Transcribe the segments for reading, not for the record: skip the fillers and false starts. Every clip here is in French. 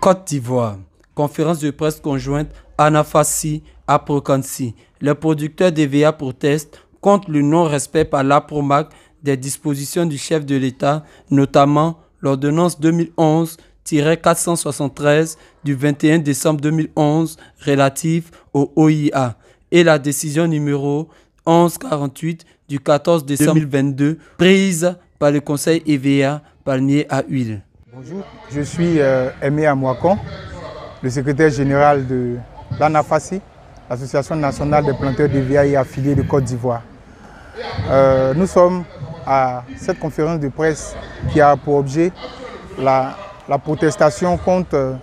Côte d'Ivoire. Conférence de presse conjointe Anafassi-Aprokansi. Les producteurs d'EVA protestent contre le non-respect par l'APROMAC des dispositions du chef de l'État, notamment l'ordonnance 2011-473 du 21 décembre 2011 relative au OIA et la décision numéro 1148 du 14 décembre 2022 prise par le Conseil EVA palmier à huile. Bonjour, je suis Aimé Amouakon, le secrétaire général de l'ANAFASI, l'Association nationale des planteurs d'EVA et affiliés de Côte d'Ivoire. Nous sommes à cette conférence de presse qui a pour objet la protestation contre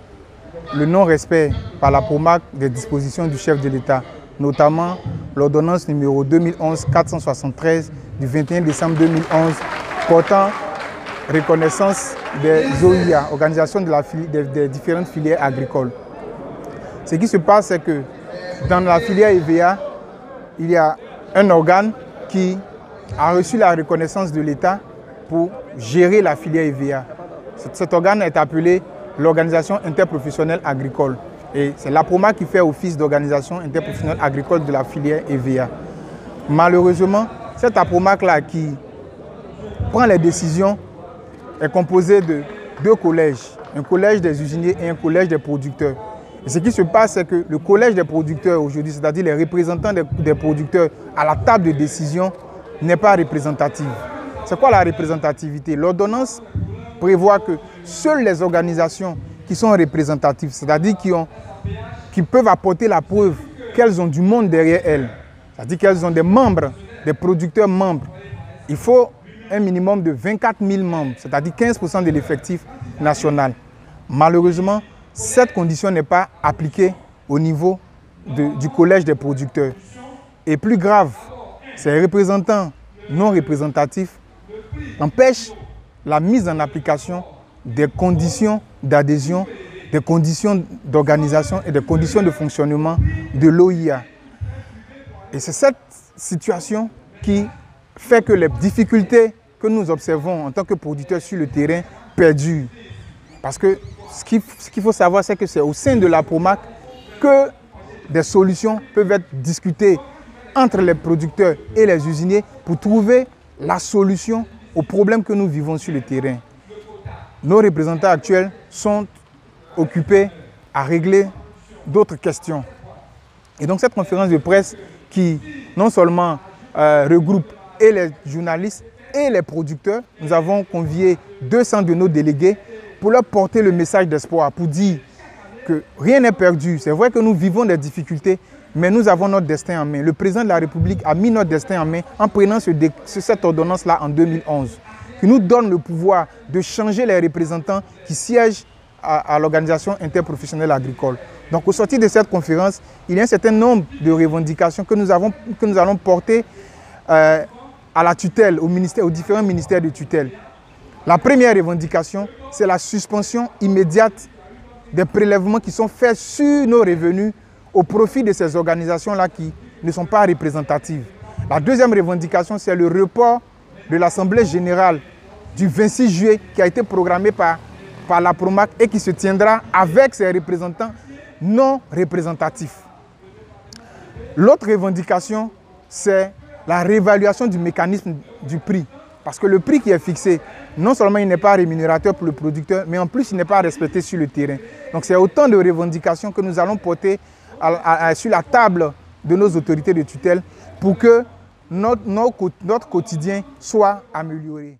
le non-respect par la PROMAC des dispositions du chef de l'État, notamment l'ordonnance numéro 2011-473 du 21 décembre 2011 portant reconnaissance des OIA, Organisation des différentes filières agricoles. Ce qui se passe, c'est que dans la filière EVA, il y a un organe qui a reçu la reconnaissance de l'État pour gérer la filière EVA. Cet organe est appelé l'Organisation interprofessionnelle agricole. Et c'est l'APROMAC qui fait office d'organisation interprofessionnelle agricole de la filière EVA. Malheureusement, cette APROMAC-là qui prend les décisions est composé de deux collèges, un collège des usiniers et un collège des producteurs. Et ce qui se passe, c'est que le collège des producteurs aujourd'hui, c'est-à-dire les représentants des producteurs à la table de décision, n'est pas représentative. C'est quoi la représentativité? L'ordonnance prévoit que seules les organisations qui sont représentatives, c'est-à-dire qui peuvent apporter la preuve qu'elles ont du monde derrière elles, c'est-à-dire qu'elles ont des membres, des producteurs membres, il faut un minimum de 24 000 membres, c'est-à-dire 15% de l'effectif national. Malheureusement, cette condition n'est pas appliquée au niveau du collège des producteurs. Et plus grave, ces représentants non représentatifs empêchent la mise en application des conditions d'adhésion, des conditions d'organisation et des conditions de fonctionnement de l'OIA. Et c'est cette situation qui fait que les difficultés que nous observons en tant que producteurs sur le terrain perdurent. Parce que ce qu'il faut savoir, c'est que c'est au sein de la PROMAC que des solutions peuvent être discutées entre les producteurs et les usiniers pour trouver la solution aux problèmes que nous vivons sur le terrain. Nos représentants actuels sont occupés à régler d'autres questions. Et donc cette conférence de presse qui non seulement regroupe et les journalistes et les producteurs, nous avons convié 200 de nos délégués pour leur porter le message d'espoir, pour dire que rien n'est perdu. C'est vrai que nous vivons des difficultés, mais nous avons notre destin en main. Le président de la République a mis notre destin en main en prenant cette ordonnance-là en 2011, qui nous donne le pouvoir de changer les représentants qui siègent à l'Organisation interprofessionnelle agricole. Donc au sortir de cette conférence, il y a un certain nombre de revendications que nous allons porter à la tutelle, aux différents ministères de tutelle. La première revendication, c'est la suspension immédiate des prélèvements qui sont faits sur nos revenus au profit de ces organisations-là qui ne sont pas représentatives. La deuxième revendication, c'est le report de l'Assemblée générale du 26 juillet qui a été programmée par la PROMAC et qui se tiendra avec ses représentants non représentatifs. L'autre revendication, c'est la réévaluation du mécanisme du prix. Parce que le prix qui est fixé, non seulement il n'est pas rémunérateur pour le producteur, mais en plus il n'est pas respecté sur le terrain. Donc c'est autant de revendications que nous allons porter sur la table de nos autorités de tutelle pour que notre quotidien soit amélioré.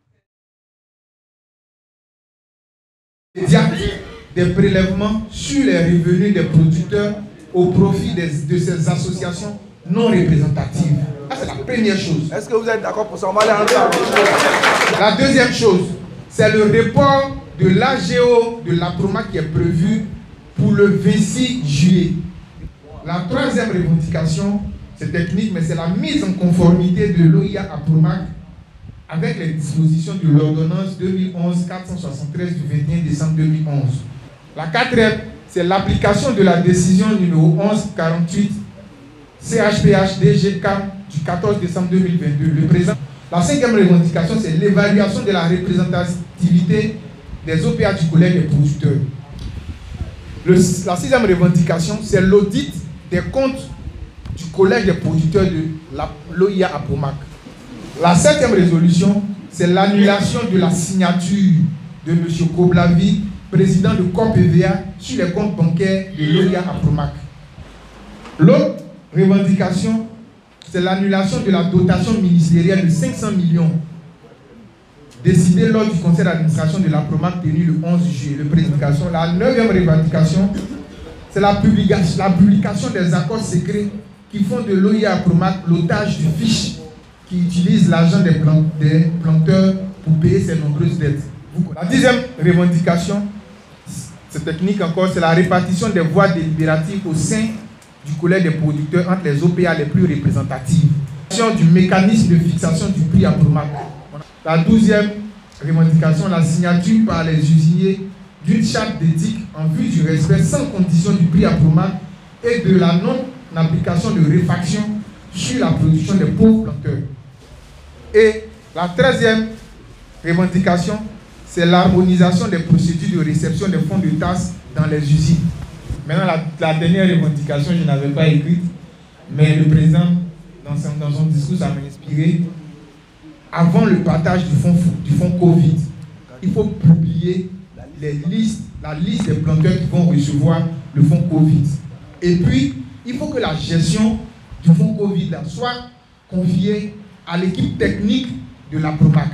Des prélèvements sur les revenus des producteurs au profit de ces associations non représentatives. C'est la première chose. Est-ce que vous êtes d'accord pour ça? On va aller en La deuxième chose, c'est le report de l'AGO de la PROMAC qui est prévu pour le 26 juillet. La troisième revendication, c'est technique, mais c'est la mise en conformité de l'OIA à PROMAC avec les dispositions de l'ordonnance 2011-473 du 21 décembre 2011. La quatrième, c'est l'application de la décision numéro 1148 CHPH-DGK du 14 décembre 2022. La cinquième revendication, c'est l'évaluation de la représentativité des OPA du collège des producteurs. La sixième revendication, c'est l'audit des comptes du collège des producteurs de l'OIA Apromac. La septième résolution, c'est l'annulation de la signature de M. Koblavi, président de COP-EVA, sur les comptes bancaires de l'OIA Apromac. L'autre revendication, c'est l'annulation de la dotation ministérielle de 500 millions décidée lors du conseil d'administration de l'Apromac tenu le 11 juillet. La neuvième revendication, c'est la publication des accords secrets qui font de l'OIA Apromac l'otage du fiche qui utilise l'argent des planteurs pour payer ses nombreuses dettes. La dixième revendication, cette technique encore, c'est la répartition des voix délibératives au sein du collège des producteurs entre les OPA les plus représentatives. Du mécanisme de fixation du prix Apromac. La douzième revendication, la signature par les usiniers d'une charte d'éthique en vue du respect sans condition du prix Apromac et de la non-application de réfaction sur la production des pauvres planteurs. Et la treizième revendication, c'est l'harmonisation des procédures de réception des fonds de tasse dans les usines. Maintenant, la dernière revendication, je n'avais pas écrite, mais le président, dans son discours, ça m'a inspiré. Avant le partage du fonds Covid, il faut publier la liste des planteurs qui vont recevoir le fonds Covid. Et puis, il faut que la gestion du fonds Covid soit confiée à l'équipe technique de l'Apromac.